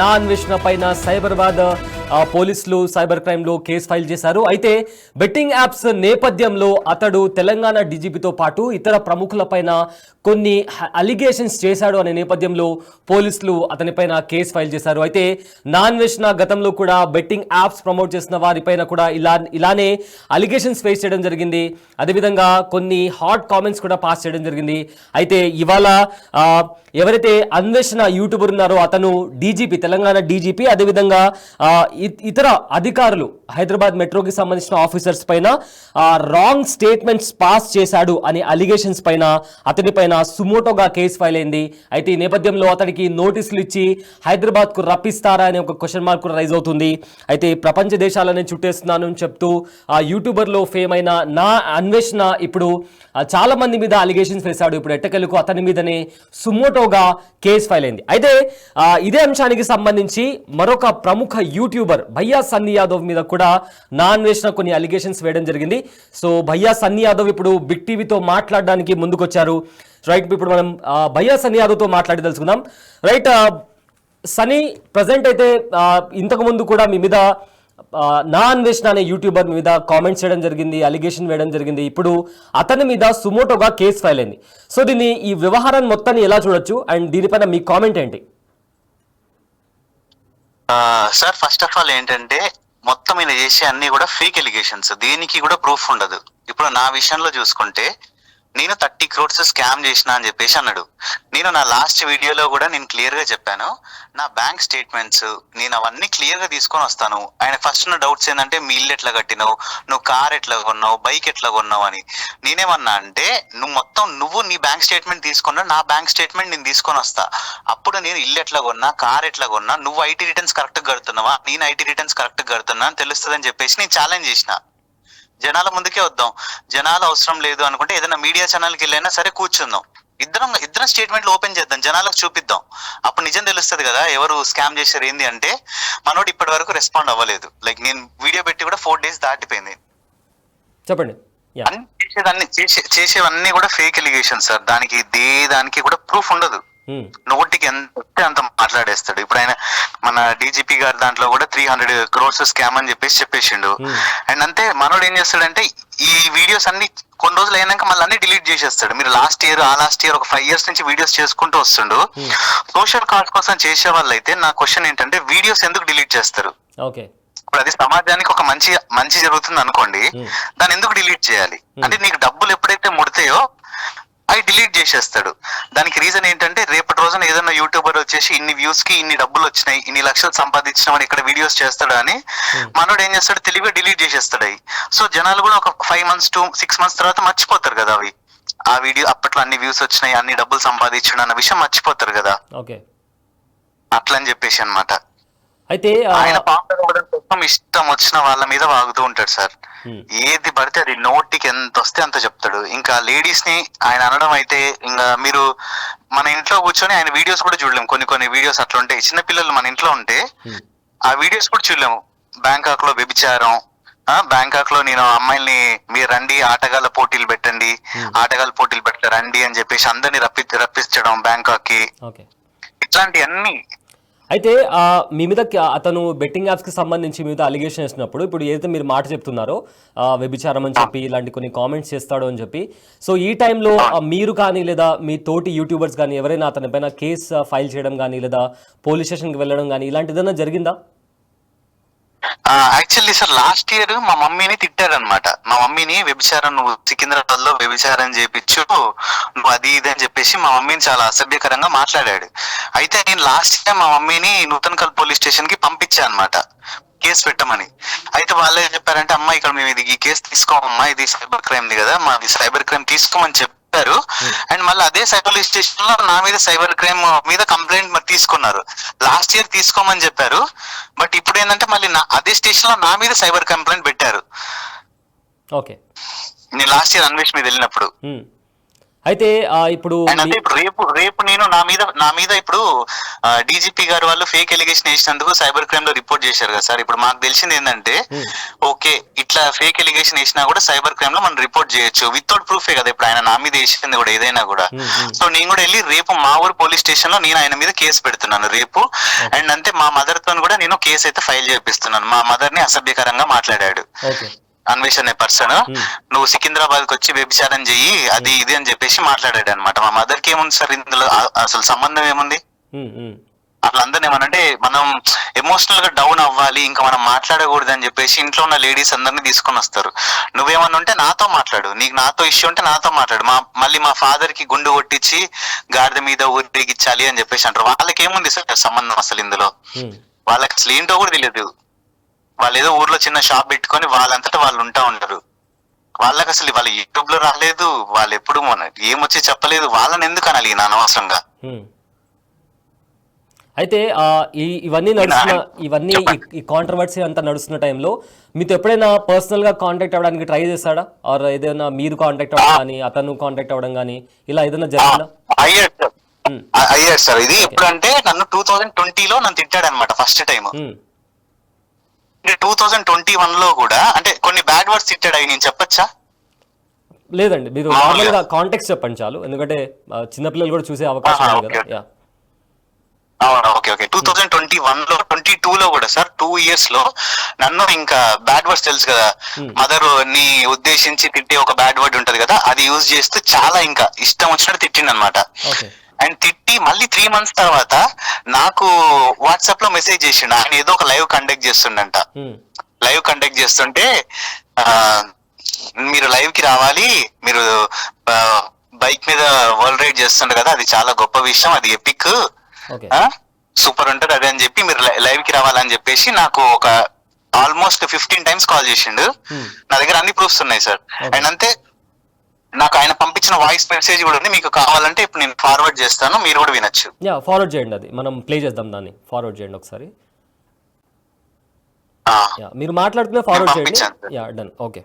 నా అన్వేషణ పైన సైబరాబాద్ పోలీసులు సైబర్ క్రైమ్ లో కేసు ఫైల్ చేశారు. అయితే బెట్టింగ్ యాప్స్ నేపథ్యంలో అతడు తెలంగాణ డీజీపీతో పాటు ఇతర ప్రముఖులపైన కొన్ని అలిగేషన్స్ చేశాడు అనే నేపథ్యంలో పోలీసులు అతనిపైన కేసు ఫైల్ చేశారు. అయితే నా అన్వేషణ గతంలో కూడా బెట్టింగ్ యాప్స్ ప్రమోట్ చేసిన వారిపైన కూడా ఇలానే అలిగేషన్స్ ఫేస్ చేయడం జరిగింది. అదేవిధంగా కొన్ని హాట్ కామెంట్స్ కూడా పాస్ చేయడం జరిగింది. అయితే ఇవాళ ఎవరైతే అన్వేషణ యూట్యూబర్ ఉన్నారో అతను డీజీపీ, తెలంగాణ డీజీపీ, అదేవిధంగా ఇతర అధికారులు హైదరాబాద్ మెట్రోకి సంబంధించిన ఆఫీసర్స్ పైన రాంగ్ స్టేట్మెంట్స్ పాస్ చేశాడు అనే అలిగేషన్స్ పైన అతనిపైన సుమోటోగా కేసు ఫైల్ అయింది. అయితే ఈ నేపథ్యంలో అతనికి నోటీసులు ఇచ్చి హైదరాబాద్ కు రప్పిస్తారా అనే ఒక క్వశ్చన్ మార్క్ కూడా రైజ్ అవుతుంది. అయితే ప్రపంచ దేశాలను చుట్టేస్తున్నాను అని చెప్తూ ఆ యూట్యూబర్ లో ఫేమ్ అయిన నా అన్వేషణ ఇప్పుడు చాలా మంది మీద అలిగేషన్స్ వేశాడు. ఇప్పుడు ఎట్టకెలకు అతని మీదనే సుమోటోగా కేసు ఫైల్ అయింది. అయితే ఇదే అంశానికి సంబంధించి మరొక ప్రముఖ యూట్యూబర్ భయ్యా సన్నీ యాదవ్ మీద కూడా నా అన్వేషణ కొన్ని అలిగేషన్స్ వేయడం జరిగింది. సో భయ్యా సన్నీ యాదవ్ ఇప్పుడు బిగ్ టీవీతో మాట్లాడడానికి ముందుకొచ్చారు. రైట్, ఇప్పుడు మనం భయ్యా సన్నీ యాదవ్తో మాట్లాడి తెలుసుకుందాం. రైట్ సనీ, ప్రజెంట్ అయితే ఇంతకు ముందు కూడా మీ మీద నా అన్వేషణ అనే యూట్యూబర్ మీద కామెంట్స్ చేయడం జరిగింది, అలిగేషన్ వేయడం జరిగింది. ఇప్పుడు అతని మీద సుమోటోగా కేసు ఫైల్ అయింది. సో దీన్ని, ఈ వ్యవహారాన్ని మొత్తాన్ని ఎలా చూడొచ్చు అండ్ దీనిపైన మీ కామెంట్ ఏంటి? సార్, ఫస్ట్ ఆఫ్ ఆల్ ఏంటంటే మొత్తం ఈయన చేసే అన్ని కూడా ఫేక్ ఎలిగేషన్స్, దేనికి కూడా ప్రూఫ్ ఉండదు. ఇప్పుడు నా విషయంలో చూసుకుంటే నేను 30 crores స్కామ్ చేసిన అని చెప్పేసి అన్నాడు. నేను నా లాస్ట్ వీడియోలో కూడా నేను క్లియర్ గా చెప్పాను, నా బ్యాంక్ స్టేట్మెంట్స్ నేను అవన్నీ క్లియర్ గా తీసుకొని వస్తాను. ఆయన ఫస్ట్ ఉన్న డౌట్స్ ఏంటంటే మీ ఇల్లు ఎట్లా కట్టినావు, నువ్వు కార్ ఎట్లా కొన్నావు, బైక్ ఎట్లా కొన్నావు అని. నేనేమన్నా అంటే నువ్వు నీ బ్యాంక్ స్టేట్మెంట్ తీసుకున్నా, నా బ్యాంక్ స్టేట్మెంట్ నేను తీసుకొని వస్తా. అప్పుడు నేను ఇల్లు ఎట్లా కొన్నా, కార్ ఎట్లా కొన్నా, నువ్వు ఐటీ రిటర్న్స్ కరెక్ట్ కడుతున్నావా, నేను ఐటీ రిటర్న్స్ కరెక్ట్ కడుతున్నా అని తెలుస్తుంది అని చెప్పేసి నేను ఛాలెంజ్ చేసిన. జనాల ముందుకే వద్దాం, జనాలు అవసరం లేదు అనుకుంటే ఏదైనా మీడియా ఛానల్కి వెళ్ళైనా సరే కూర్చుందాం, ఇద్దరం స్టేట్మెంట్లు ఓపెన్ చేద్దాం, జనాలకు చూపిద్దాం. అప్పుడు నిజం తెలుస్తుంది కదా ఎవరు స్కామ్ చేశారు ఏంది అంటే. మనోడు ఇప్పటి వరకు రెస్పాండ్ అవ్వలేదు. లైక్ నేను వీడియో పెట్టి కూడా 4 days దాటిపోయింది. చెప్పండి. చేసేవన్నీ కూడా ఫేక్ ఎలిగేషన్ సార్. దానికి కూడా ప్రూఫ్ ఉండదు. నోటికి ఎంత వస్తే అంత మాట్లాడేస్తాడు. ఇప్పుడు ఆయన మన డీజీపీ గారి దాంట్లో కూడా 300 crores స్కామ్ అని చెప్పేసిండు. అండ్ అంతే, మనోడు ఏం చేస్తాడంటే ఈ వీడియోస్ అన్ని కొన్ని రోజులు అయినాక మళ్ళీ అన్ని డిలీట్ చేసేస్తాడు. మీరు లాస్ట్ ఇయర్ ఒక 5 years నుంచి వీడియోస్ చేసుకుంటూ వస్తుండు. సోషల్ కాజ్ కోసం చేసే వాళ్ళు అయితే నా క్వశ్చన్ ఏంటంటే వీడియోస్ ఎందుకు డిలీట్ చేస్తారు? ఇప్పుడు అది సమాజానికి ఒక మంచి జరుగుతుంది అనుకోండి, దాన్ని ఎందుకు డిలీట్ చేయాలి? అంటే నీకు డబ్బులు ఎప్పుడైతే ముడతాయో అవి డిలీట్ చేసేస్తాడు. దానికి రీజన్ ఏంటంటే రేపటి రోజున ఏదైనా యూట్యూబర్ వచ్చేసి ఇన్ని వ్యూస్ కి ఇన్ని డబ్బులు వచ్చినాయి, ఇన్ని లక్షలు సంపాదించినామని ఇక్కడ వీడియోస్ చేస్తాడు అని మనోడు ఏం చేస్తాడు, తెలివిగా డిలీట్ చేసేస్తాడు అవి. సో జనాలు కూడా ఒక 5 months to 6 months తర్వాత మర్చిపోతారు కదా అవి. ఆ వీడియో అప్పట్లో అన్ని వ్యూస్ వచ్చినాయి, అన్ని డబ్బులు సంపాదించడం అన్న విషయం మర్చిపోతారు కదా. అట్లా అని చెప్పేసి అన్నమాట. అయితే ఆయన పాపం కోసం ఇష్టం వచ్చిన వాళ్ళ మీద వాగుతూ ఉంటాడు సార్. ఏది పడితే అది నోటికి ఎంత వస్తే అంత చెప్తాడు. ఇంకా లేడీస్ ని ఆయన అనడం అయితే ఇంకా మీరు మన ఇంట్లో కూర్చొని ఆయన వీడియోస్ కూడా చూడలేము. కొన్ని వీడియోస్ అట్లా ఉంటాయి. చిన్నపిల్లలు మన ఇంట్లో ఉంటే ఆ వీడియోస్ కూడా చూడలేము. బ్యాంకాక్ లో వ్యభిచారం, బ్యాంకాక్ లో నేను అమ్మాయిల్ని మీరు రండి ఆటగాళ్ళ పోటీలు పెట్టండి, ఆటగాళ్ళ పోటీలు పెట్ట రండి అని చెప్పేసి అందరినీ రప్పించడం బ్యాంకాక్ కి, ఇట్లాంటివన్నీ. అయితే మీ మీద అతను బెట్టింగ్ యాప్స్ కి సంబంధించి మీద అలిగేషన్ వేసినప్పుడు ఇప్పుడు ఏదైతే మీరు మాట చెప్తున్నారో వ్యభిచారం అని చెప్పి ఇలాంటి కొన్ని కామెంట్స్ చేస్తాడు అని చెప్పి, సో ఈ టైంలో మీరు కానీ లేదా మీ తోటి యూట్యూబర్స్ కానీ ఎవరైనా అతని పైన కేసు ఫైల్ చేయడం కానీ లేదా పోలీస్ స్టేషన్కి వెళ్ళడం కానీ ఇలాంటి ఏదైనా జరిగిందా? యాక్చువల్లీ సార్ లాస్ట్ ఇయర్ మా మమ్మీని తిట్టారనమాట. మా మమ్మీని వ్యభిచారం, నువ్వు సికింద్రాబాద్ లో వ్యభిచారం చేయించు, నువ్వు అది ఇది అని చెప్పేసి మా మమ్మీని చాలా అసభ్యకరంగా మాట్లాడాడు. అయితే నేను లాస్ట్ ఇయర్ మా మమ్మీని నూతన్కల్ పోలీస్ స్టేషన్ కి పంపించా అనమాట కేసు పెట్టమని. అయితే వాళ్ళు ఏం చెప్పారంటే, అమ్మా ఇక్కడ మేము ఇది ఈ కేసు తీసుకోమమ్మా, ఇది సైబర్ క్రైమ్ కదా, మాది సైబర్ క్రైమ్ తీసుకోమని చెప్పారు. అండ్ మళ్ళీ అదే పోలీస్ స్టేషన్ లో నా మీద సైబర్ క్రైమ్ మీద కంప్లైంట్ తీసుకున్నారు. లాస్ట్ ఇయర్ తీసుకోమని చెప్పారు, బట్ ఇప్పుడు ఏంటంటే మళ్ళీ అదే స్టేషన్ లో నా మీద సైబర్ కంప్లైంట్ పెట్టారు. నేను లాస్ట్ ఇయర్ అన్వేష్ మీద వెళ్ళినప్పుడు. అయితే ఇప్పుడు అండ్ అంటే ఇప్పుడు రేపు నేను నా మీద ఇప్పుడు డీజీపీ గారు వాళ్ళు ఫేక్ ఎలిగేషన్ వేసినందుకు సైబర్ క్రైమ్ లో రిపోర్ట్ చేశారు కదా సార్. ఇప్పుడు మాకు తెలిసింది ఏంటంటే ఓకే ఇట్లా ఫేక్ ఎలిగేషన్ వేసినా కూడా సైబర్ క్రైమ్ లో మనం రిపోర్ట్ చేయొచ్చు వితౌట్ ప్రూఫే కదా. ఇప్పుడు ఆయన నా మీద వేసింది కూడా ఏదైనా కూడా. సో నేను కూడా వెళ్ళి రేపు మా ఊరు పోలీస్ స్టేషన్ లో నేను ఆయన మీద కేసు పెడుతున్నాను రేపు. అండ్ అంతే మా మదర్ తో కూడా నేను కేసు అయితే ఫైల్ చేపిస్తున్నాను. మా మదర్ ని అసభ్యకరంగా మాట్లాడాడు అన్వేష్ అనే పర్సన్. నువ్వు సికింద్రాబాద్ కి వచ్చి వ్యభిచారం చెయ్యి అది ఇది అని చెప్పేసి మాట్లాడాడు అనమాట. మా మదర్ కి ఏముంది సార్ ఇందులో అసలు సంబంధం ఏముంది? వాళ్ళందరినీ ఏమనంటే మనం ఎమోషనల్ గా డౌన్ అవ్వాలి ఇంకా మనం మాట్లాడకూడదు అని చెప్పేసి ఇంట్లో ఉన్న లేడీస్ అందరినీ తీసుకొని వస్తారు. నువ్వేమన్నా ఉంటే నాతో మాట్లాడు, నీకు నాతో ఇష్యూ ఉంటే నాతో మాట్లాడు. మళ్ళీ మా ఫాదర్ కి గుండు కొట్టించి గాడిద మీద ఊరేగించాలి అని చెప్పేసి అంటారు. వాళ్ళకి ఏముంది సార్ సంబంధం అసలు ఇందులో? వాళ్ళకి అసలు ఏంటో కూడా తెలియదు. వాళ్ళు ఏదో ఊర్లో చిన్న షాప్ పెట్టుకొని వాళ్ళంతటా వాళ్ళు ఉంటా ఉంటారు. వాళ్ళకి అసలు వాళ్ళు యూట్యూబ్ లో రాలేదు, వాళ్ళు ఎప్పుడు ఏమొచ్చి చెప్పలేదు. వాళ్ళని ఎందుకు అనాలి అనవసరంగా? అయితే ఇవన్నీ ఈ కాంట్రవర్సీ అంతా నడుస్తున్న టైంలో మీతో ఎప్పుడైనా పర్సనల్ గా కాంటాక్ట్ అవ్వడానికి ట్రై చేస్తాడా? ఆర్ ఏదైనా మీరు కాంటాక్ట్ అవ్వడం కానీ అతను కాంటాక్ట్ అవ్వడం కానీ ఇలా ఏదైనా జరిగిందా? అయ్యాడు సార్. ఇది ఎప్పుడంటే నన్ను 2020లో నన్ను తిట్టాడు అనమాట ఫస్ట్ టైం. 2021 లో కూడా అంటే కొన్ని బ్యాడ్ వర్డ్స్ తిట్టాడు. అవి నేను చెప్పచ్చా? లేదండి, మీరు నార్మల్ గా కాంటెక్స్ట్ చెప్పండి చాలు, ఎందుకంటే చిన్నపిల్లలు కూడా చూసే అవకాశం ఉంది కదా. ఓకే 2021 లో 22 లో కూడా సార్ 2 years లో నన్ను ఇంకా బ్యాడ్ వర్డ్స్ తెలుసు కదా, మదర్ ని ఉద్దేశించి తిట్టే ఒక బ్యాడ్ వర్డ్ ఉంటది కదా, అది యూజ్ చేస్తూ చాలా ఇంకా ఇష్టం వచ్చినట్టు తిట్టిండు అనమాట. అండ్ తిట్టి మళ్ళీ 3 months తర్వాత నాకు వాట్సాప్ లో మెసేజ్ చేసిండు. ఆయన ఏదో ఒక లైవ్ కండక్ట్ చేస్తుండంట. లైవ్ కండక్ట్ చేస్తుంటే మీరు లైవ్ కి రావాలి, మీరు బైక్ మీద వరల్డ్ రైడ్ చేస్తుండే కదా, అది చాలా గొప్ప విషయం, అది ఎపిక్ సూపర్ ఉంటది అది అని చెప్పి మీరు లైవ్ కి రావాలని చెప్పేసి నాకు ఒక ఆల్మోస్ట్ 15 times కాల్ చేసిండు. నా దగ్గర అన్ని ప్రూఫ్స్ ఉన్నాయి సార్. అండ్ అంతే నాకు ఆయన పంపించిన వాయిస్ మెసేజ్ కూడా ఉంది, మీకు కావాలంటే ఇప్పుడు నేను ఫార్వర్డ్ చేస్తాను, మీరు కూడా వినొచ్చు. ఫార్వర్డ్ చేయండి, అది మనం ప్లే చేద్దాం, దాన్ని ఫార్వర్డ్ చేయండి ఒకసారి. మీరు మాట్లాడుతున్నా ఫార్వర్డ్ చేయండి. డన్. ఓకే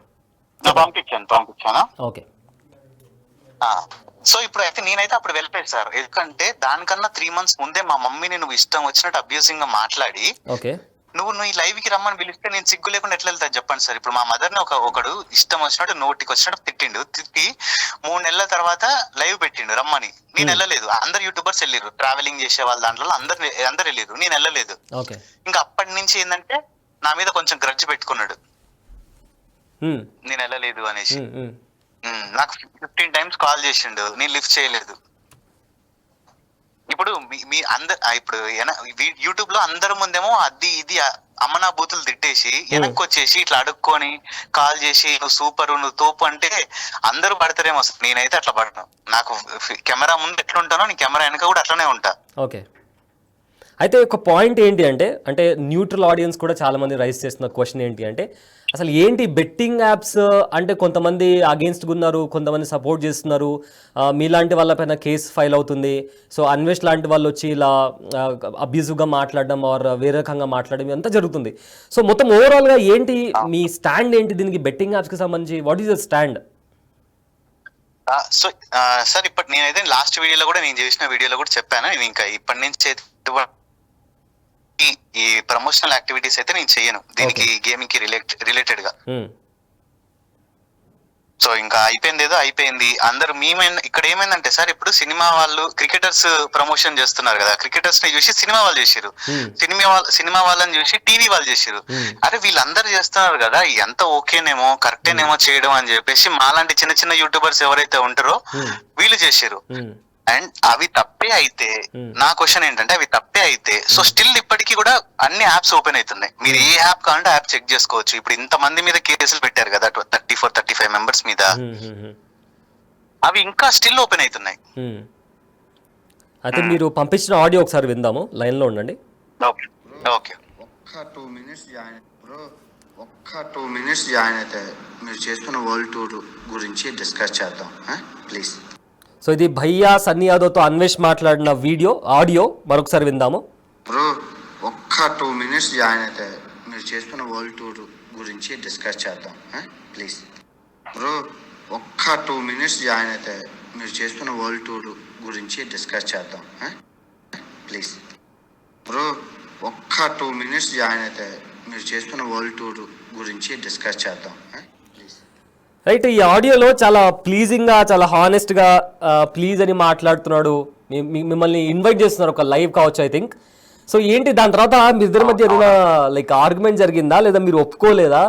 పంపించానా? ఓకే. సో ఇప్పుడు అయితే నేనైతే అప్పుడు వెళ్ళిపోయాను సార్. ఎందుకంటే దానికన్నా 3 months ముందే మా మమ్మీని నువ్వు ఇష్టం వచ్చినట్టు అబ్యూజింగ్ గా మాట్లాడి నువ్వు ఈ లైవ్ కి రమ్మని పిలిస్తే నేను సిగ్గు లేకుండా ఎట్లా వెళ్తా చెప్పండి సార్. ఇప్పుడు మా మదర్ ని ఒకడు ఇష్టం వచ్చినట్టు నోటికి వచ్చినట్టు తిట్టిండు. తిట్టి 3 నెలల తర్వాత లైవ్ పెట్టిండు రమ్మని. నేను వెళ్ళలేదు. అందరు యూట్యూబర్స్ వెళ్ళారు, ట్రావెలింగ్ చేసే వాళ్ళ దాంట్లో అందరు వెళ్ళారు, నేను వెళ్ళలేదు. ఇంకా అప్పటి నుంచి ఏంటంటే నా మీద కొంచెం గ్రడ్జ్ పెట్టుకున్నాడు, నేను వెళ్ళలేదు అనేసి. నాకు 15 times కాల్ చేసిండు, నేను లిఫ్ట్ చేయలేదు. ఇప్పుడు మీ ఇప్పుడు యూట్యూబ్ లో అందరి ముందేమో అది ఇది అమ్మనా బూతులు తిట్టేసి వెనక్కి వచ్చేసి ఇట్లా అడుక్కొని కాల్ చేసి నువ్వు సూపర్ నువ్వు తోపు అంటే అందరూ పడతారేమో. నేనైతే అట్లా పడను. నాకు కెమెరా ముందు ఎట్లా ఉంటానో నేను కెమెరా వెనక కూడా అట్లనే ఉంటా. ఓకే. అయితే ఒక పాయింట్ ఏంటి అంటే న్యూట్రల్ ఆడియన్స్ కూడా చాలా మంది రైజ్ చేస్తున్న క్వశ్చన్ ఏంటి అంటే అసలు ఏంటి బెట్టింగ్ యాప్స్ అంటే కొంతమంది అగేన్స్ట్గా ఉన్నారు, కొంతమంది సపోర్ట్ చేస్తున్నారు, మీలాంటి వాళ్ళపైన కేసు ఫైల్ అవుతుంది. సో అన్వేష్ లాంటి వాళ్ళు వచ్చి ఇలా అబ్యూజివ్గా మాట్లాడడం ఆర్ వేరే రకంగా మాట్లాడడం అంతా జరుగుతుంది. సో మొత్తం ఓవరాల్గా ఏంటి మీ స్టాండ్ ఏంటి దీనికి, బెట్టింగ్ యాప్స్కి సంబంధించి what is your stand? So sir ఇప్పుడు నేనైతే లాస్ట్ వీడియోలో కూడా నేను చేసిన వీడియోలో కూడా చెప్పాను, నేను ఇంకా ఇప్పటి నుంచి ఈ ప్రమోషనల్ యాక్టివిటీస్ అయితే నేను చెయ్యను దీనికి, గేమింగ్ కి రిలేటెడ్ గా. సో ఇంకా అయిపోయింది, ఏదో అయిపోయింది. అందరు ఇక్కడ ఏమైందంటే సార్ ఇప్పుడు సినిమా వాళ్ళు క్రికెటర్స్ ప్రమోషన్ చేస్తున్నారు కదా, క్రికెటర్స్ ని చూసి సినిమా వాళ్ళు చేసారు, సినిమా వాళ్ళని చూసి టీవీ వాళ్ళు చేసారు. అరే వీళ్ళందరూ చేస్తున్నారు కదా, ఎంత ఓకేనేమో కరెక్టేనేమో చేయడం అని చెప్పేసి మాలాంటి చిన్న చిన్న యూట్యూబర్స్ ఎవరైతే ఉంటారో వీళ్ళు చేసారు. అండ్ అవి తప్పే అయితే నా క్వశ్చన్ ఏంటంటే అవి తప్పే అయితే సో స్టిల్ ఇప్పటికీ కూడా అన్ని యాప్స్ ఓపెన్ అవుతున్నాయి. మీరు ఏ యాప్ కావాలంటే యాప్ చెక్ చేసుకోవచ్చు. ఇప్పుడు ఇంత మంది మీద కేసులు పెట్టారు కదా 34-35 members మీద, అవి ఇంకా స్టిల్ ఓపెన్ అవుతున్నాయి. అయితే మీరు పంపించిన ఆడియో ఒకసారి విందాము, లైన్ లో ఉండండి. ఓకే. ఒక్క 2 minutes జాయిన్ అయితే మీరు చేస్తున్న వరల్డ్ టూర్ గురించి డిస్కస్ చేద్దాం ప్లీజ్. సో ఇది భయ్యా సన్నీ యాదవ్తో అన్వేష్ మాట్లాడిన ఆడియో మరొకసారి విందాము. బ్రో ఒక్క 2 minutes జాయిన్ అయితే మీరు చేస్తున్న వరల్డ్ టూర్ గురించి డిస్కస్ చేద్దాం ప్లీజ్. బ్రో ఒక్క 2 minutes జాయిన్ అయితే మీరు చేస్తున్న వరల్డ్ టూర్ గురించి డిస్కస్ చేద్దాం. ప్లీజ్ బ్రో, ఒక్క 2 minutes జాయిన్ అయితే మీరు చేస్తున్న వరల్డ్ టూర్ గురించి డిస్కస్ చేద్దాం. ప్లీజ్. రైట్, ఈ ఆడియోలో చాలా ప్లీజింగ్గా, చాలా హానెస్ట్గా ప్లీజ్ అని మాట్లాడుతున్నాడు. మిమ్మల్ని ఇన్వైట్ చేస్తున్నారు ఒక లైవ్ కావచ్చు ఐ థింక్. సో ఏంటి దాని తర్వాత మీ ఇద్దరి మధ్య ఏదైనా లైక్ ఆర్గ్యుమెంట్ జరిగిందా, లేదా మీరు ఒప్పుకోలేదా,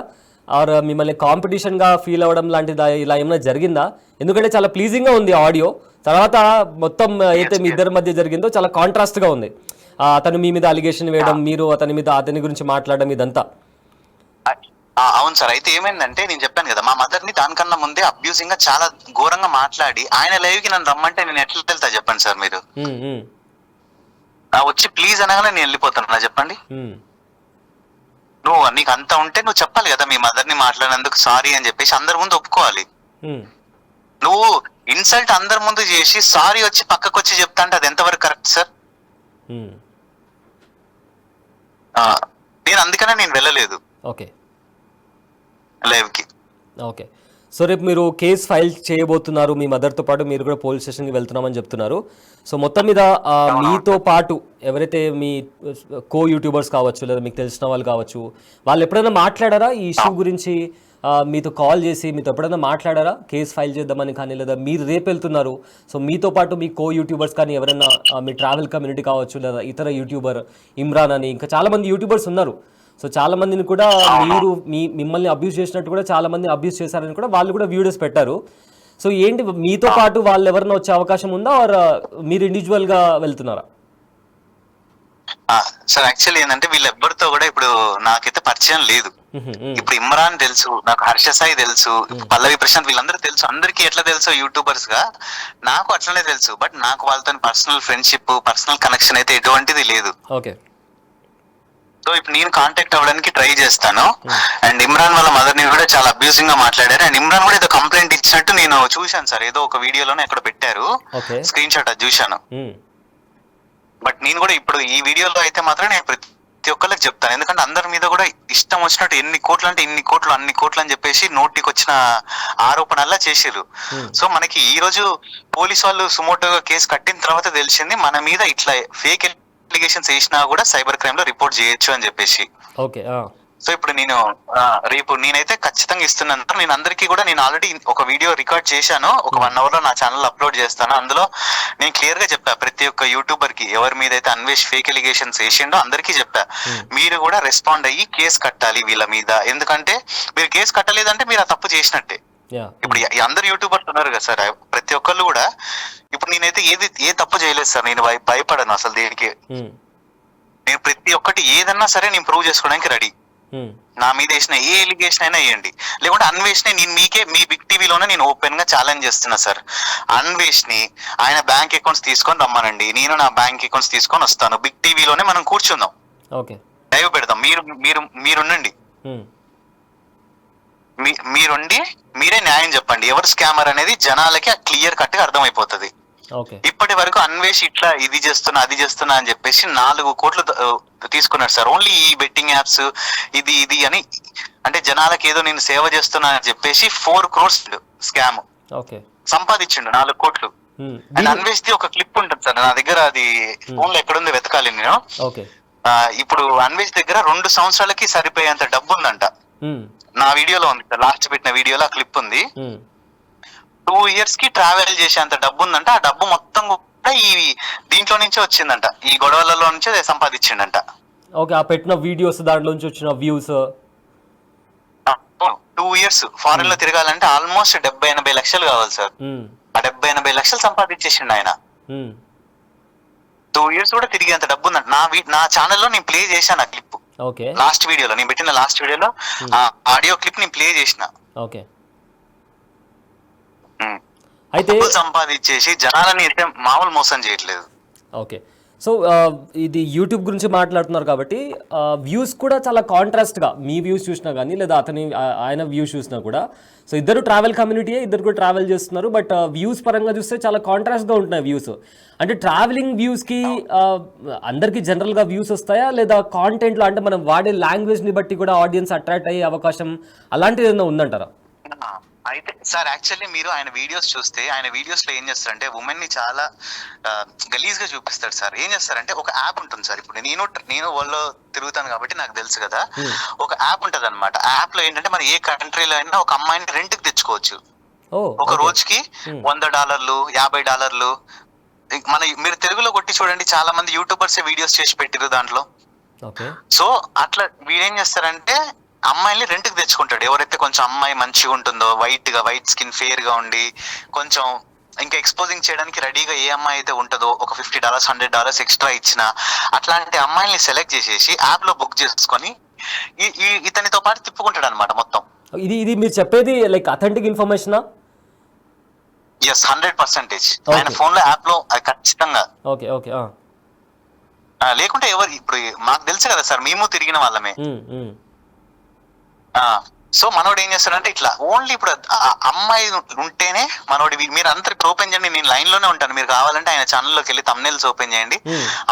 ఆర్ మిమ్మల్ని కాంపిటీషన్గా ఫీల్ అవ్వడం లాంటిదా, ఇలా ఏమైనా జరిగిందా? ఎందుకంటే చాలా ప్లీజింగ్గా ఉంది ఆడియో. తర్వాత మొత్తం అయితే మీ ఇద్దరి మధ్య జరిగిందో చాలా కాంట్రాస్ట్గా ఉంది. అతను మీ మీద అలిగేషన్ వేయడం, మీరు అతని గురించి మాట్లాడడం, ఇదంతా. అవును సార్. అయితే ఏమైందంటే నేను చెప్పాను కదా, మా మదర్ ని దానికన్నా ముందే అబ్యూజింగ్ గా చాలా ఘోరంగా మాట్లాడి ఆయన లైవ్ కి నన్ను రమ్మంటే నేను ఎట్లా వెళ్తా చెప్పండి సార్ మీరు. వచ్చి ప్లీజ్ అనగానే నేను వెళ్ళిపోతాను చెప్పండి. నువ్వు నీకు అంత ఉంటే నువ్వు చెప్పాలి కదా, మీ మదర్ ని మాట్లాడినందుకు సారీ అని చెప్పేసి అందరి ముందు ఒప్పుకోవాలి. నువ్వు ఇన్సల్ట్ అందరి ముందు చేసి సారీ వచ్చి పక్కకు వచ్చి చెప్తా అంటే అది ఎంతవరకు కరెక్ట్ సార్? నేను అందుకనే నేను వెళ్ళలేదు ఓకే లైవ్ కి. ఓకే, సో రేపు మీరు కేసు ఫైల్ చేయబోతున్నారు, మీ మదర్తో పాటు మీరు కూడా పోలీస్ స్టేషన్కి వెళ్తున్నామని చెప్తున్నారు. సో మొత్తం మీద మీతో పాటు ఎవరైతే మీ కో యూట్యూబర్స్ కావచ్చు, లేదా మీకు తెలిసిన వాళ్ళు కావచ్చు, వాళ్ళు ఎప్పుడైనా మాట్లాడారా ఈ ఇష్యూ గురించి? మీతో కాల్ చేసి మీతో ఎప్పుడైనా మాట్లాడారా కేసు ఫైల్ చేద్దామని కానీ, లేదా మీరు రేపు వెళ్తున్నారు, సో మీతో పాటు మీ కో యూట్యూబర్స్ కానీ ఎవరైనా మీ ట్రావెల్ కమ్యూనిటీ కావచ్చు, లేదా ఇతర యూట్యూబర్ ఇమ్రాన్ అని ఇంకా చాలామంది యూట్యూబర్స్ ఉన్నారు. సో చాలా మందిని కూడా మీరు మిమ్మల్ని అబ్యూస్ చేసినట్టు కూడా చాలా మంది అబ్యూస్ చేశారని కూడా వాళ్ళు కూడా వీడియోస్ పెట్టారు. సో ఏంటి మీతో పాటు వాళ్ళు ఎవరైనా వచ్చే అవకాశం ఉందా, ఆర్ మీరు ఇండివిజువల్ గా వెళ్తున్నారా? సార్ యాక్చువల్లీ ఏంటంటే వీళ్ళెవ్వరితో కూడా ఇప్పుడు నాకైతే పరిచయం లేదు. ఇప్పుడు ఇమ్రాన్ తెలుసు, నాకు హర్ష సాయి తెలుసు, పల్లవి ప్రశాంత్, వీళ్ళందరూ తెలుసు. అందరికి ఎట్లా తెలుసో యూట్యూబర్స్ గా నాకు అట్లనే తెలుసు. బట్ నాకు వాళ్ళతో పర్సనల్ ఫ్రెండ్షిప్, పర్సనల్ కనెక్షన్ అయితే ఎటువంటిది లేదు. ఓకే, సో ఇప్పుడు నేను కాంటాక్ట్ అవ్వడానికి ట్రై చేస్తాను. అండ్ ఇమ్రాన్ వాళ్ళ మదర్ ని కూడా చాలా అబ్యూజింగ్ గా మాట్లాడారు. అండ్ ఇమ్రాన్ కూడా ఏదో కంప్లైంట్ ఇచ్చినట్టు నేను చూశాను సార్, ఏదో ఒక వీడియోలోనే ఎక్కడ పెట్టారు, స్క్రీన్ షాట్ అది చూశాను. బట్ నేను కూడా ఇప్పుడు ఈ వీడియోలో అయితే మాత్రం నేను ప్రతి ఒక్కరికి చెప్తాను, ఎందుకంటే అందరి మీద కూడా ఇష్టం వచ్చినట్టు ఎన్ని కోట్లు అంటే ఇన్ని కోట్లు, అన్ని కోట్లు అని చెప్పేసి నోటికి వచ్చిన ఆరోపణల్లా చేసిర్రు. సో మనకి ఈ రోజు పోలీసు వాళ్ళు సుమోటోగా కేసు కట్టిన తర్వాత తెలిసింది మన మీద ఇట్లా ఫేక్ అప్లికేషన్స్ వేసినా కూడా సైబర్ క్రైమ్ లో రిపోర్ట్ చేయొచ్చు అని చెప్పేసి. ఓకే, సో ఇప్పుడు నేను రేపు నేనైతే ఖచ్చితంగా ఇస్తున్నాను. నేను అందరికీ కూడా నేను ఆల్రెడీ ఒక వీడియో రికార్డ్ చేశాను, ఒక 1 hour లో నా ఛానల్ అప్లోడ్ చేస్తాను. అందులో నేను క్లియర్ గా చెప్పా ప్రతి ఒక్క యూట్యూబర్ కి, ఎవరి మీద అయితే అన్వేష్ ఫేక్ ఎలిగేషన్స్ వేసిండో అందరికీ చెప్పా, మీరు కూడా రెస్పాండ్ అయ్యి కేసు కట్టాలి వీళ్ళ మీద. ఎందుకంటే మీరు కేసు కట్టలేదంటే మీరు ఆ తప్పు చేసినట్టే. ఇప్పుడు అందరు యూట్యూబర్స్ ఉన్నారు కదా సార్, ప్రతి ఒక్కళ్ళు కూడా ఇప్పుడు నేనైతే ఏ తప్పు చేయలేదు సార్. నేను భయపడను అసలు దేనికి. నేను ప్రతి ఒక్కటి ఏదన్నా సరే నేను ప్రూవ్ చేసుకోవడానికి రెడీ. నా మీద వేసిన ఏ ఎలిగేషన్ అయినా వేయండి, లేకుంటే అన్వేష్ ని నేను మీ బిగ్ టీవీలోనే నేను ఓపెన్ గా ఛాలెంజ్ చేస్తున్నా సార్. అన్వేష్ ని ఆయన బ్యాంక్ అకౌంట్స్ తీసుకొని రమ్మనండి, నేను నా బ్యాంక్ అకౌంట్స్ తీసుకొని వస్తాను. బిగ్ టీవీలోనే మనం కూర్చుందాం, లైవ్ పెడదాం. మీరుండండి, మీరుండి మీరే న్యాయం చెప్పండి. ఎవరు స్కామర్ అనేది జనాలకి క్లియర్ కట్ గా అర్థమైపోతుంది. ఇప్పటి వరకు అన్వేష్ ఇట్లా ఇది చేస్తున్నా అది చేస్తున్నా అని చెప్పేసి 4 కోట్లు తీసుకున్నాడు సార్, ఓన్లీ ఈ బెట్టింగ్ యాప్స్ ఇది అని. అంటే జనాలకి ఏదో నేను సేవ చేస్తున్నా అని చెప్పేసి 4 crores స్కామ్ సంపాదించిండు, 4 కోట్లు. అండ్ అన్వేష్ ది ఒక క్లిప్ ఉంటుంది సార్ నా దగ్గర, అది ఫోన్ లో ఎక్కడుందో వెతకాలి నేను. ఇప్పుడు అన్వేష్ దగ్గర 2 సంవత్సరాలకి సరిపోయేంత డబ్బు ఉందంట. నా వీడియోలో ఉంది సార్, లాస్ట్ పెట్టిన వీడియోలో ఆ క్లిప్ ఉంది. 2 years కి ట్రావెల్ చేసేంత డబ్బు ఉందంట. ఆ డబ్బు మొత్తం కూడా ఈ దీంట్లో నుంచే వచ్చిందంట, ఈ గొడవలలో నుంచే సంపాదించిండంట. ఓకే, ఆ పెట్టిన వీడియోస్ దాంట్లో నుంచి వచ్చిన వ్యూస్. 2 years ఫారెన్ లో తిరగాలంటే ఆల్మోస్ట్ 70-80 లక్షలు కావాలి సార్. ఆ 70-80 లక్షలు సంపాదించేసిండు ఆయన. 2 years కూడా తిరిగేంత డబ్బు ఉందంట. నా ఛానల్లో నేను ప్లే చేశాను ఆ క్లిప్. లాస్ట్ వీడియోలో నేను పెట్టిన లాస్ట్ వీడియోలో ఆడియో క్లిప్ నేను ప్లే చేసిన. అయితే సంపాదించేసి జనాలని అయితే మామూలు మోసం చేయట్లేదు. ఓకే, సో ఇది యూట్యూబ్ గురించి మాట్లాడుతున్నారు కాబట్టి వ్యూస్ కూడా చాలా కాంట్రాస్ట్గా, మీ వ్యూస్ చూసినా కానీ లేదా ఆయన వ్యూస్ చూసినా కూడా, సో ఇద్దరు ట్రావెల్ కమ్యూనిటీయే, ఇద్దరు కూడా ట్రావెల్ చేస్తున్నారు. బట్ వ్యూస్ పరంగా చూస్తే చాలా కాంట్రాస్ట్గా ఉంటున్నాయి వ్యూస్. అంటే ట్రావెలింగ్ వ్యూస్కి అందరికీ జనరల్గా వ్యూస్ వస్తాయా, లేదా కాంటెంట్లో అంటే మనం వాడే లాంగ్వేజ్ని బట్టి కూడా ఆడియన్స్ అట్రాక్ట్ అయ్యే అవకాశం అలాంటిది ఏదైనా ఉందంటారా? అయితే సార్ యాక్చువల్లీ మీరు ఆయన వీడియోస్ చూస్తే ఆయన వీడియోస్ లో ఏం చేస్తారంటే ఉమెన్ ని చాలా గలీజ్ గా చూపిస్తాడు సార్. ఏం చేస్తారంటే ఒక యాప్ ఉంటుంది సార్, ఇప్పుడు నేను వరల్డ్ తిరుగుతాను కాబట్టి నాకు తెలుసు కదా, ఒక యాప్ ఉంటది అనమాట. ఆ యాప్ లో ఏంటంటే మన ఏ కంట్రీలో అయినా ఒక అమ్మాయిని రెంట్ కి తెచ్చుకోవచ్చు. ఒక రోజుకి $100, $50. మీరు తెలుగులో కొట్టి చూడండి, చాలా మంది యూట్యూబర్స్ వీడియోస్ చేసి పెట్టిరు దాంట్లో. సో అట్లా వీడేం చేస్తారంటే అమ్మాయిని రెంట్ కి తెచ్చుకుంటాడు. ఎవరైతే కొంచెం అమ్మాయి మంచిగా ఉంటుందో, వైట్ స్కిన్ ఫేర్ గా ఉండి కొంచెం ఇంకా ఎక్స్పోజింగ్ చేయడానికి రెడీగా ఏ అమ్మాయి అయితే ఉంటుందో, ఒక $50, $100 ఎక్స్ట్రా ఇచ్చిన అట్లాంటి అమ్మాయిల్ని సెలెక్ట్ చేసేసి యాప్ లో బుక్ చేసుకొని ఇతనితో పాటు తిప్పుకుంటాడు అనమాట మొత్తం. ఇది మీరు చెప్పేది లైక్ అథెంటిక్ ఇన్ఫర్మేషన్? ఎస్, 100%. ఆయన ఫోన్ లో యాప్ లో ఖచ్చితంగా. Okay okay. లేకుంటే ఎవరు, ఇప్పుడు మాకు తెలుసు కదా సార్, మేము తిరిగిన వాళ్ళమే. సో మనోడు ఏం చేస్తాడంటే ఇట్లా ఓన్లీ ఇప్పుడు అమ్మాయి ఉంటేనే మనోడి, మీరు అందరికి ఓపెన్ చేయండి, నేను లైన్ లోనే ఉంటాను, మీరు కావాలంటే ఆయన ఛానల్లోకి వెళ్ళి థంబ్నెయిల్స్ ఓపెన్ చేయండి.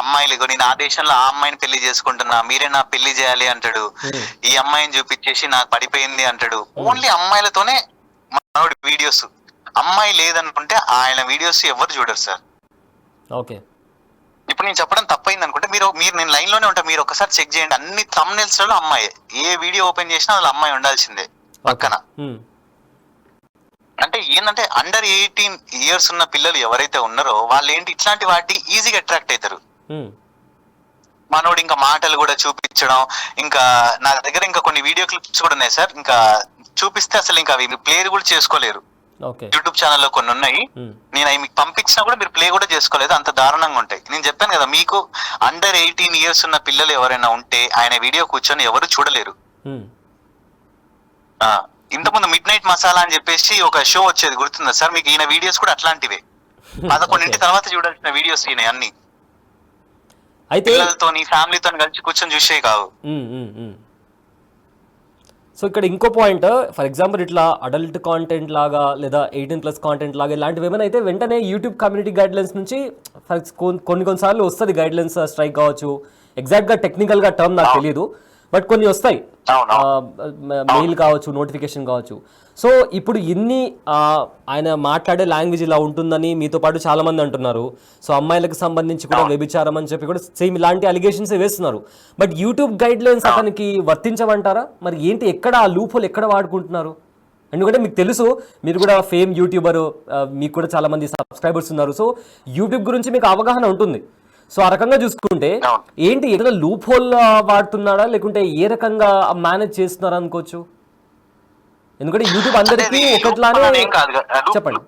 అమ్మాయిలు నేను ఆ దేశంలో ఆ అమ్మాయిని పెళ్లి చేసుకుంటున్నా, మీరే నా పెళ్లి చేయాలి అంటాడు. ఈ అమ్మాయిని చూపించేసి నాకు పడిపోయింది అంటాడు. ఓన్లీ అమ్మాయిలతోనే మనోడి వీడియోస్. అమ్మాయి లేదనుకుంటే ఆయన వీడియోస్ ఎవరు చూడరు సార్. ఓకే, ఇప్పుడు నేను చెప్పడం తప్పైంది అనుకుంటే మీరు నేను లైన్ లోనే ఉంటా, మీరు ఒకసారి చెక్ చేయండి. అన్ని థంబ్నెయిల్స్ లో అమ్మాయి, ఏ వీడియో ఓపెన్ చేసినా అందులో అమ్మాయి ఉండాల్సిందే పక్కన. అంటే ఏంటంటే అండర్ 18 years ఉన్న పిల్లలు ఎవరైతే ఉన్నారో వాళ్ళు ఏంటి ఇట్లాంటి వాటి ఈజీగా అట్రాక్ట్ అవుతారు. మనోడు ఇంకా మాటలు కూడా చూపించడం, ఇంకా నా దగ్గర ఇంకా కొన్ని వీడియో క్లిప్స్ కూడా ఉన్నాయి సార్, ఇంకా చూపిస్తే అసలు ఇంకా అవి ప్లే కూడా చేసుకోలేరు. యూట్యూబ్ ఛానల్లో కొన్ని ఉన్నాయి, నేను అవి మీకు పంపించినా కూడా మీరు ప్లే కూడా చేసుకోలేదు, అంత దారుణంగా ఉంటాయి. నేను చెప్పాను కదా మీకు, అండర్ 18 years ఉన్న పిల్లలు ఎవరైనా ఉంటే ఆయన వీడియో కూర్చొని ఎవరు చూడలేరు. ఇంతకుముందు మిడ్ నైట్ మసాలా అని చెప్పేసి ఒక షో వచ్చేది, గుర్తుందా సార్ మీకు? ఈయన వీడియోస్ కూడా అట్లాంటివే. 11 తర్వాత చూడాల్సిన వీడియోస్ ఈయన అన్ని. పిల్లలతో ఫ్యామిలీతో కలిసి కూర్చొని చూసే కావు. సో ఇక్కడ ఇంకో పాయింట్, ఫర్ ఎగ్జాంపుల్ ఇట్లా అడల్ట్ కాంటెంట్ లాగా లేదా 18+ కాంటెంట్ లాగా ఇలాంటివి ఏమైనా అయితే వెంటనే యూట్యూబ్ కమ్యూనిటీ గైడ్లైన్స్ నుంచి కొన్నిసార్లు వస్తుంది గైడ్లైన్స్ స్ట్రైక్ కావచ్చు. ఎగ్జాక్ట్గా టెక్నికల్గా టర్మ్ నాకు తెలియదు, బట్ కొన్ని వస్తాయి, మెయిల్ కావచ్చు, నోటిఫికేషన్ కావచ్చు. సో ఇప్పుడు ఇన్ని ఆయన మాట్లాడే లాంగ్వేజ్ ఇలా ఉంటుందని మీతో పాటు చాలా మంది అంటున్నారు. సో అమ్మాయిలకు సంబంధించి కూడా వ్యభిచారం అని చెప్పి కూడా సేమ్ ఇలాంటి అలిగేషన్స్ వేస్తున్నారు. బట్ యూట్యూబ్ గైడ్ లైన్స్ అతనికి వర్తించమంటారా? మరి ఏంటి, ఎక్కడ ఆ లూప్ హోల్ ఎక్కడ వాడుకుంటున్నారు? ఎందుకంటే మీకు తెలుసు, మీరు కూడా ఫేమ్ యూట్యూబర్, మీకు కూడా చాలా మంది సబ్స్క్రైబర్స్ ఉన్నారు. సో యూట్యూబ్ గురించి మీకు అవగాహన ఉంటుంది. సో ఆ రకంగా చూసుకుంటే ఏంటి, ఏదైనా లూప్ హోల్ వాడుతున్నాడా లేకుంటే ఏ రకంగా మేనేజ్ చేస్తున్నారా అనుకోవచ్చు? ఎందుకంటే యూట్యూబ్ అందరికీ ఒకట్లానే చెప్పండి.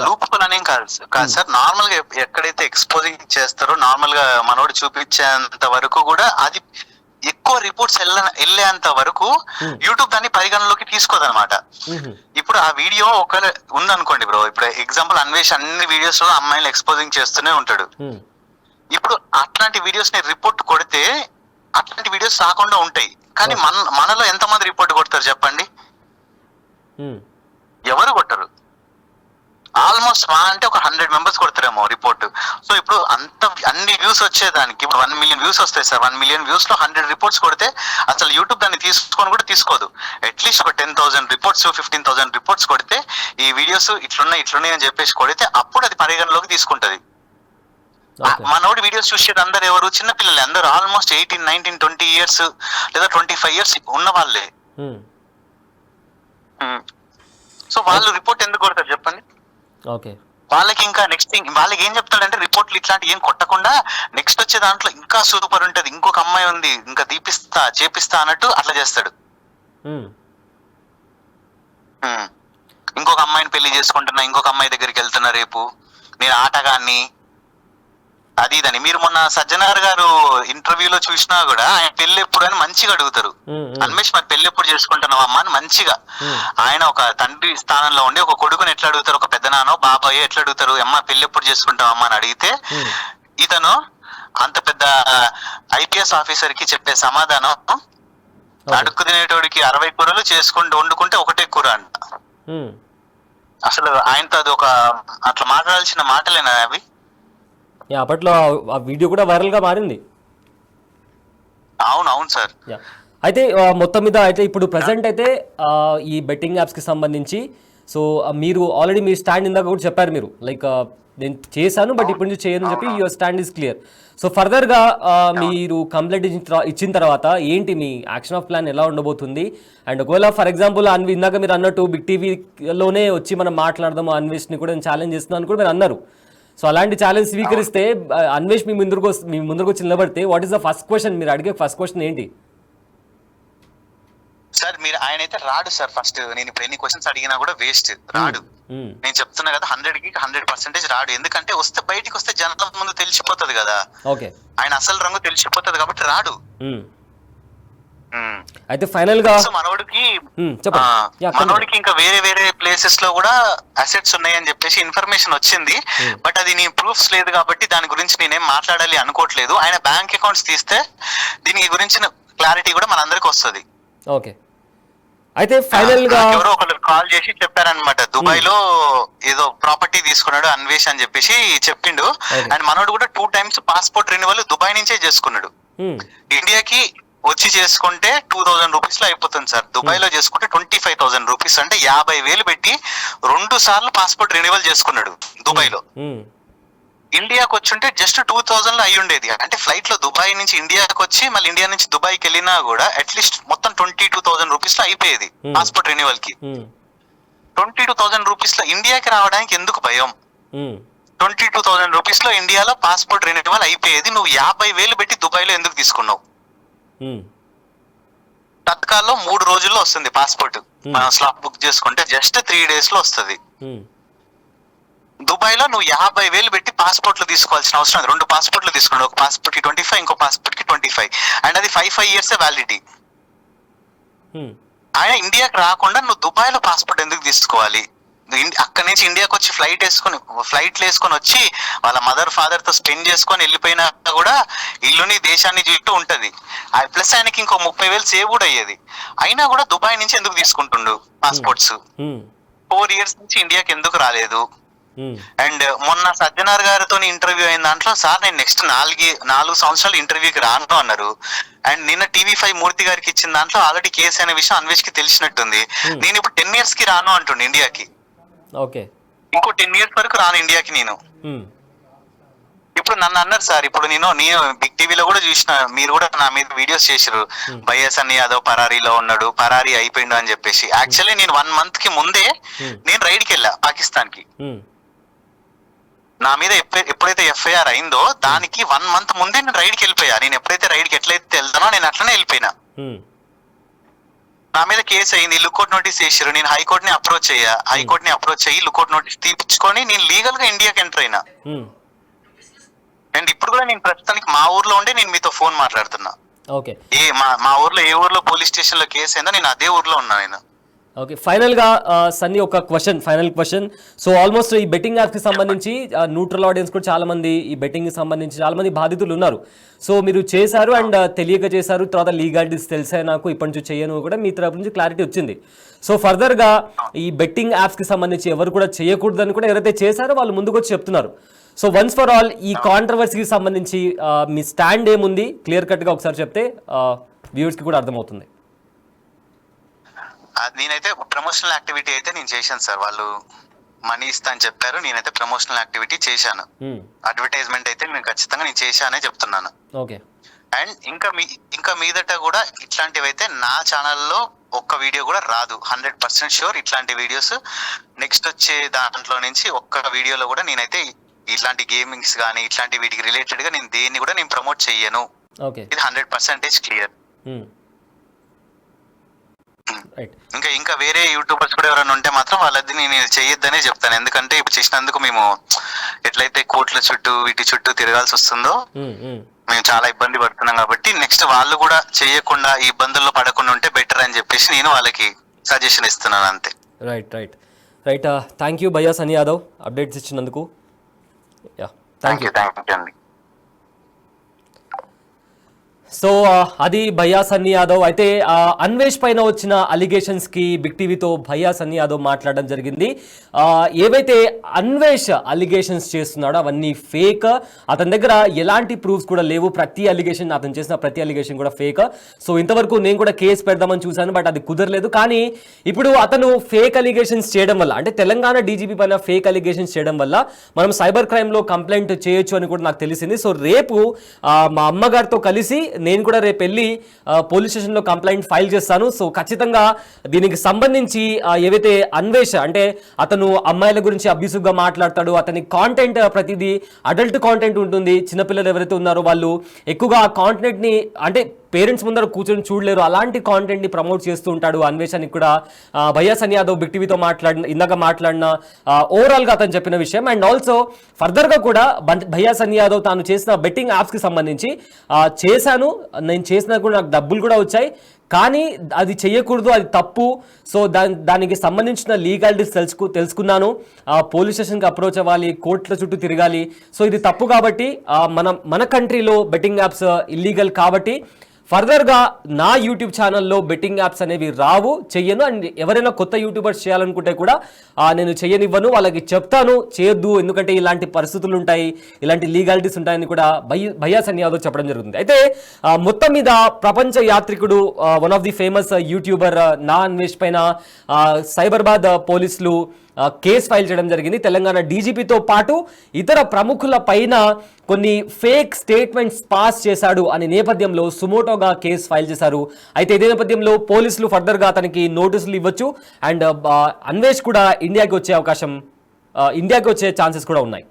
లూప్ హోల్ అనేం కాదు సార్, నార్మల్ గా ఎక్కడైతే ఎక్స్పోజింగ్ చేస్తారో నార్మల్ గా మనోడు చూపించేంత వరకు కూడా అది ఎక్కువ రిపోర్ట్స్ వెళ్ళేంత వరకు యూట్యూబ్ దాన్ని పరిగణలోకి తీసుకోదన్నమాట. ఇప్పుడు ఆ వీడియో ఒకవేళ ఉందనుకోండి బ్రో, ఇప్పుడు ఎగ్జాంపుల్ అన్వేష్ అన్ని వీడియోస్ లో అమ్మాయిలు ఎక్స్పోజింగ్ చేస్తూనే ఉంటాడు. ఇప్పుడు అట్లాంటి వీడియోస్ ని రిపోర్ట్ కొడితే అట్లాంటి వీడియోస్ రాకుండా ఉంటాయి. కానీ మనలో ఎంతమంది రిపోర్ట్ కొడతారు చెప్పండి? ఎవరు కొట్టరు. ఆల్మోస్ట్ అంటే ఒక 100 members కొడతారేమో రిపోర్ట్. సో ఇప్పుడు అన్ని వ్యూస్ వచ్చేదానికి ఇప్పుడు 1 million వ్యూస్ వస్తాయి సార్. 1 million వ్యూస్ లో 100 రిపోర్ట్స్ కొడితే అసలు యూట్యూబ్ దాన్ని తీసుకొని కూడా తీసుకోదు. అట్లీస్ట్ ఒక 10,000 రిపోర్ట్స్ 15,000 రిపోర్ట్స్ కొడితే ఈ వీడియోస్ ఇట్లున్నాయి అని చెప్పేసి కొడితే అప్పుడు అది పరిగణలోకి తీసుకుంటది. మనోడి వీడియోస్ చూసేది అందరు ఎవరు? చిన్నపిల్లలే అందరు, ఆల్మోస్ట్ 18, 19, 20 years లేదా 25 years ఉన్న వాళ్ళే. సో వాళ్ళు రిపోర్ట్ ఎందుకు కొడతారు చెప్పండి? వాళ్ళకి ఇంకా నెక్స్ట్ వాళ్ళకి ఏం చెప్తాడంటే రిపోర్ట్లు ఇట్లాంటి ఏం కొట్టకుండా నెక్స్ట్ వచ్చే దాంట్లో ఇంకా సూపర్ ఉంటది, ఇంకొక అమ్మాయి ఉంది, ఇంకా చేపిస్తా అన్నట్టు అట్లా చేస్తాడు. ఇంకొక అమ్మాయిని పెళ్లి చేసుకుంటున్నా, ఇంకొక అమ్మాయి దగ్గరికి వెళ్తున్నా, రేపు నేను ఆటగాన్ని, అది ఇదని. మీరు మొన్న సజ్జనార్ గారు ఇంటర్వ్యూలో చూసినా కూడా ఆయన పెళ్లి ఎప్పుడు అని మంచిగా అడుగుతారు. అన్వేష్ మరి పెళ్లి ఎప్పుడు చేసుకుంటున్నావు అమ్మా అని మంచిగా. ఆయన ఒక తండ్రి స్థానంలో ఉండి ఒక కొడుకుని ఎట్లా అడుగుతారు, ఒక పెద్ద నానో బాబాయ్ ఎట్లా అడుగుతారు, అమ్మ పెళ్లి ఎప్పుడు చేసుకుంటావమ్మా అని అడిగితే ఇతను అంత పెద్ద IPS ఆఫీసర్ కి చెప్పే సమాధానం, అడుక్కు తినేటోడికి 60 కూరలు వండుకుంటే ఒకటే కూర అంట. అసలు ఆయనతో అది ఒక అట్లా మాట్లాడాల్సిన మాటలేనా అవి? అప్పట్లో ఆ వీడియో కూడా వైరల్ గా మారింది. అవును సార్. అయితే మొత్తం మీద అయితే ఇప్పుడు ప్రెసెంట్ అయితే ఈ బెట్టింగ్ యాప్స్ కి సంబంధించి సో మీరు ఆల్రెడీ మీ స్టాండ్ ఇందాక కూడా చెప్పారు మీరు లైక్ నేను చేశాను బట్ ఇప్పటి నుంచి చేయను అని చెప్పి your stand is clear. So ఫర్దర్గా మీరు కంప్లైంట్ ఇచ్చిన తర్వాత ఏంటి మీ యాక్షన్ ఆఫ్ ప్లాన్ ఎలా ఉండబోతుంది? అండ్ ఒకవేళ ఫర్ ఎగ్జాంపుల్ ఇందాక మీరు అన్నట్టు బిగ్ టీవీలోనే వచ్చి మనం మాట్లాడదాము అన్వేష్ని కూడా నేను ఛాలెంజ్ చేస్తున్నాను కూడా మీరు అన్నారు. సో అలాంటి ఛాలెంజ్ స్వీకరిస్తే అన్వేష్ మీ ముందరకు వచ్చి నిలబడితే what is the first question, మీరు అడిగే ఫస్ట్ క్వశ్చన్ ఏంటి? సార్ మీరు ఆయన అయితే రాడు సార్. ఫస్ట్ నేను ఇప్పుడు ఎన్ని క్వశ్చన్స్ అడిగినా కూడా వేస్ట్, రాడు. నేను చెప్తున్నా కదా 100కి 100% రాడు. ఎందుకంటే వస్తే బయటికి వస్తే జనాల ముందు తెలిసిపోతుంది కదా, ఆయన అసలు రంగు తెలిసిపోతుంది కాబట్టి రాడు. అయితే ఫైనల్ గా మనోడికి ఇంకా వేరే వేరే ప్లేసెస్ లో కూడా అసెట్స్ ఉన్నాయని చెప్పేసి ఇన్ఫర్మేషన్ వచ్చింది. బట్ అది నీ ప్రూఫ్స్ లేదు కాబట్టి దాని గురించి నేనేం మాట్లాడాలి అనుకోవట్లేదు. ఆయన బ్యాంక్ అకౌంట్స్ తీస్తే దీని గురించిన క్లారిటీ కూడా మనందరికి వస్తుంది. ఓకే, అయితే ఫైనల్ గా ఎవరో ఒకరు కాల్ చేసి చెప్పారనమాట, దుబాయ్ లో ఏదో ప్రాపర్టీ తీసుకున్నాడు అన్వేష్ అని చెప్పేసి చెప్పిండు. అండ్ మనోడు కూడా 2 times పాస్పోర్ట్ రెన్యువల్ దుబాయ్ నుంచే చేసుకున్నాడు. ఇండియాకి వచ్చి చేసుకుంటే 2000 రూపీస్ లో అయిపోతుంది సార్. దుబాయ్ లో చేసుకుంటే 25,000 రూపీస్, అంటే 50,000 పెట్టి 2 సార్లు పాస్పోర్ట్ రెన్యువల్ చేసుకున్నాడు దుబాయ్ లో. ఇండియాకి వచ్చుంటే జస్ట్ 2000 లో అయి ఉండేది. అంటే ఫ్లైట్ లో దుబాయ్ నుంచి ఇండియాకి వచ్చి మళ్ళీ ఇండియా నుంచి దుబాయ్కి వెళ్ళినా కూడా అట్లీస్ట్ మొత్తం 22,000 రూపీస్ లో అయిపోయేది పాస్పోర్ట్ రెన్యువల్ కి. 22,000 రూపీస్ లో ఇండియాకి రావడానికి ఎందుకు భయం? 22,000 రూపీస్ లో ఇండియాలో పాస్పోర్ట్ రెన్యువల్ అయిపోయేది. నువ్వు 50,000 పెట్టి దుబాయ్ లో ఎందుకు తీసుకున్నావు? తత్కాల్లో 3 రోజుల్లో వస్తుంది పాస్పోర్ట్. మనం స్లాట్ బుక్ చేసుకుంటే జస్ట్ 3 days లో వస్తుంది. దుబాయ్ లో నువ్వు 50,000 పెట్టి పాస్పోర్ట్లు తీసుకోవాల్సిన అవసరం లేదు. 2 పాస్పోర్ట్లు తీసుకున్నావు, ఒక పాస్పోర్ట్ కి 25, ఇంకో పాస్పోర్ట్ కి 25, అండ్ అది 5 years వ్యాలిడిటీ. ఆయన ఇండియాకి రాకుండా నువ్వు దుబాయ్ లో పాస్పోర్ట్ ఎందుకు తీసుకోవాలి? అక్కడి నుంచి ఇండియాకి వచ్చి ఫ్లైట్లు వేసుకొని వచ్చి వాళ్ళ మదర్ ఫాదర్ తో స్పెండ్ చేసుకొని వెళ్ళిపోయినా కూడా ఇల్లుని దేశాన్ని చుట్టూ ఉంటది. ప్లస్ ఆయనకి ఇంకో 30,000 సేవ్ కూడా అయ్యేది. అయినా కూడా దుబాయ్ నుంచి ఎందుకు తీసుకుంటుండు పాస్పోర్ట్స్? 4 years నుంచి ఇండియాకి ఎందుకు రాలేదు? అండ్ మొన్న సజ్జనార్ గారితో ఇంటర్వ్యూ అయిన దాంట్లో సార్ నేను నెక్స్ట్ 4 సంవత్సరాలు ఇంటర్వ్యూకి రాను అన్నారు. అండ్ నిన్న TV5 మూర్తి గారికి ఇచ్చిన దాంట్లో ఆల్రెడీ కేసు అనే విషయం అన్వేష్ కి తెలిసినట్టుంది. నేను ఇప్పుడు 10 years కి రాను అంటుండే ఇండియాకి. ఇంకో 10 years వరకు రాను ఇండియాకి నేను. ఇప్పుడు నన్ను అన్నారు సార్, ఇప్పుడు నేను బిగ్ టీవీలో కూడా చూసిన, మీరు కూడా నా మీద వీడియోస్ చేసారు, బయ్యస్ అని యాదవ్ పరారీలో ఉన్నాడు, పరారీ అయిపోయిండు అని చెప్పేసి. యాక్చువల్లీ నేను 1 month కి ముందే నేను రైడ్కి వెళ్ళా పాకిస్తాన్ కి. నా మీద ఎప్పుడైతే FIR అయిందో దానికి 1 month ముందే నేను రైడ్కి వెళ్ళిపోయా. నేను ఎప్పుడైతే రైడ్కి ఎట్లయితే వెళ్తానో నేను అట్లనే వెళ్ళిపోయినా. నా మీద కేసు అయింది, లుకౌట్ నోటీస్ చేసారు. నేను హైకోర్టుని అప్రోచ్ అయ్యి లుకౌట్ నోటీస్ తీపించుకొని నేను లీగల్ గా ఇండియాకి ఎంటర్ అయినా. అండ్ ఇప్పుడు కూడా నేను ప్రస్తుతానికి మా ఊర్లో ఉండే నేను మీతో ఫోన్ మాట్లాడుతున్నా. మా ఊర్లో ఏ ఊర్లో పోలీస్ స్టేషన్ లో కేసు అయిందో నేను అదే ఊర్లో ఉన్నా నేను. ఓకే, ఫైనల్ గా సన్నీ ఒక ఫైనల్ క్వశ్చన్. సో ఆల్మోస్ట్ ఈ బెట్టింగ్ యాప్స్ కి సంబంధించి న్యూట్రల్ ఆడియన్స్ కూడా చాలా మంది ఈ బెట్టింగ్ కి సంబంధించి చాలా మంది బాధితులు ఉన్నారు. సో మీరు చేశారు అండ్ తెలియక చేశారు, తర్వాత లీగాలిటీస్ తెలిసాయి నాకు, ఇప్పటి నుంచి చేయను కూడా మీ తరపు నుంచి క్లారిటీ వచ్చింది. సో ఫర్దర్ గా ఈ బెట్టింగ్ యాప్స్ కి సంబంధించి ఎవరు కూడా చేయకూడదని కూడా ఎవరైతే చేశారో వాళ్ళు ముందుకు వచ్చి చెప్తున్నారు. సో వన్స్ ఫర్ ఆల్ ఈ కాంట్రవర్సీకి సంబంధించి మీ స్టాండ్ ఏముంది క్లియర్ కట్ గా ఒకసారి చెప్తే వ్యూవర్స్ కి కూడా అర్థమవుతుంది. నేనైతే ప్రమోషనల్ యాక్టివిటీ అయితే నేను చేశాను సార్. వాళ్ళు మనీ ఇస్తా అని చెప్పారు, నేనైతే ప్రమోషనల్ యాక్టివిటీ చేశాను. అడ్వర్టైజ్మెంట్ అయితే నేను ఖచ్చితంగా నేను చేశానే చెప్తున్నాను. అండ్ ఇంకా మీదట కూడా ఇట్లాంటివి అయితే నా ఛానల్లో ఒక్క వీడియో కూడా రాదు. 100% షూర్. ఇట్లాంటి వీడియోస్ నెక్స్ట్ వచ్చే దాంట్లో నుంచి ఒక్క వీడియోలో కూడా నేనైతే ఇట్లాంటి గేమింగ్స్ కానీ ఇట్లాంటి వీటికి రిలేటెడ్ గా నేను దేన్ని కూడా నేను ప్రమోట్ చెయ్యను. ఇది 100% క్లియర్. ఇంకా వేరే యూట్యూబర్స్ కూడా ఎవరైనా ఉంటే మాత్రం వాళ్ళది నేను చెయ్యొద్దనే చెప్తాను. ఎందుకంటే ఇప్పుడు చేసినందుకు మేము ఎట్లయితే కోర్టుల చుట్టూ వీటి చుట్టూ తిరగాల్సి వస్తుందో మేము చాలా ఇబ్బంది పడుతున్నాం. కాబట్టి నెక్స్ట్ వాళ్ళు కూడా చేయకుండా ఈ ఇబ్బందుల్లో పడకుండా ఉంటే బెటర్ అని చెప్పేసి నేను వాళ్ళకి సజెషన్ ఇస్తున్నాను అంతే. రైట్. థ్యాంక్ యూ భయ్యా సన్నీ యాదవ్ అప్డేట్స్ ఇచ్చినందుకు. థ్యాంక్ యూ అండి. సో అది భయ్యా సన్నీ యాదవ్. అయితే అన్వేష్ పైన వచ్చిన అలిగేషన్స్ కి బిగ్ టీవీతో భయ్యా సన్నీ యాదవ్ మాట్లాడడం జరిగింది. ఏవైతే అన్వేష్ అలిగేషన్స్ చేస్తున్నాడో అవన్నీ ఫేక్, అతని దగ్గర ఎలాంటి ప్రూఫ్స్ కూడా లేవు. ప్రతి అలిగేషన్, అతను చేసిన ప్రతి అలిగేషన్ కూడా ఫేక్. సో ఇంతవరకు నేను కూడా కేసు పెడదామని చూశాను, బట్ అది కుదరలేదు. కానీ ఇప్పుడు అతను ఫేక్ అలిగేషన్స్ చేయడం వల్ల, అంటే తెలంగాణ డీజీపీ పైన ఫేక్ అలిగేషన్స్ చేయడం వల్ల మనం సైబర్ క్రైమ్ లో కంప్లైంట్ చేయొచ్చు అని కూడా నాకు తెలిసింది. సో రేపు మా అమ్మగారితో కలిసి నేను కూడా రేపు వెళ్ళి పోలీస్ స్టేషన్లో కంప్లైంట్ ఫైల్ చేస్తాను. సో ఖచ్చితంగా దీనికి సంబంధించి ఏవైతే అన్వేష, అంటే అతను అమ్మాయిల గురించి అబ్యూసివ్గా మాట్లాడతాడు, అతని కాంటెంట్ ప్రతిదీ అడల్ట్ కాంటెంట్ ఉంటుంది. చిన్నపిల్లలు ఎవరైతే ఉన్నారో వాళ్ళు ఎక్కువగా ఆ కాంటెంట్ని, అంటే పేరెంట్స్ ముందర కూర్చొని చూడలేరు, అలాంటి కాంటెంట్ని ప్రమోట్ చేస్తూ ఉంటాడు. అన్వేషానికి కూడా భయ్యా సన్నీ యాదవ్ బిగ్ టీవీతో ఇందాక మాట్లాడిన ఓవరాల్గా అతను చెప్పిన విషయం. అండ్ ఆల్సో ఫర్దర్గా కూడా భయ్యా సన్నీ యాదవ్ తాను చేసిన బెట్టింగ్ యాప్స్కి సంబంధించి చేశాను, నేను చేసినా కూడా నాకు డబ్బులు కూడా వచ్చాయి, కానీ అది చెయ్యకూడదు, అది తప్పు. సో దానికి సంబంధించిన లీగాలిటీస్ తెలుసుకున్నాను. పోలీస్ స్టేషన్కి అప్రోచ్ అవ్వాలి, కోర్టుల చుట్టూ తిరగాలి. సో ఇది తప్పు కాబట్టి మన కంట్రీలో బెట్టింగ్ యాప్స్ ఇల్లీగల్ కాబట్టి ఫర్దర్గా నా యూట్యూబ్ ఛానల్లో బెట్టింగ్ యాప్స్ అనేవి రావు, చెయ్యను. అండ్ ఎవరైనా కొత్త యూట్యూబర్స్ చేయాలనుకుంటే కూడా నేను చెయ్యనివ్వను, వాళ్ళకి చెప్తాను చేయొద్దు, ఎందుకంటే ఇలాంటి పరిస్థితులు ఉంటాయి, ఇలాంటి లీగాలిటీస్ ఉంటాయని కూడా భయ్యా సన్నీ యాదవ్ చెప్పడం జరుగుతుంది. అయితే మొత్తం మీద ప్రపంచ యాత్రికుడు, one of the famous YouTuber నా అన్వేష్ పైన సైబరాబాద్ పోలీసులు కేసు ఫైల్ చేయడం జరిగింది. తెలంగాణ డీజీపీతో పాటు ఇతర ప్రముఖుల పైన కొన్ని ఫేక్ స్టేట్మెంట్స్ పాస్ చేశాడు అనే నేపథ్యంలో సుమోటోగా కేసు ఫైల్ చేశారు. అయితే ఇదే నేపథ్యంలో పోలీసులు ఫర్దర్గా అతనికి నోటీసులు ఇవ్వచ్చు. అండ్ అన్వేష్ కూడా ఇండియాకి వచ్చే ఛాన్సెస్ కూడా ఉన్నాయి.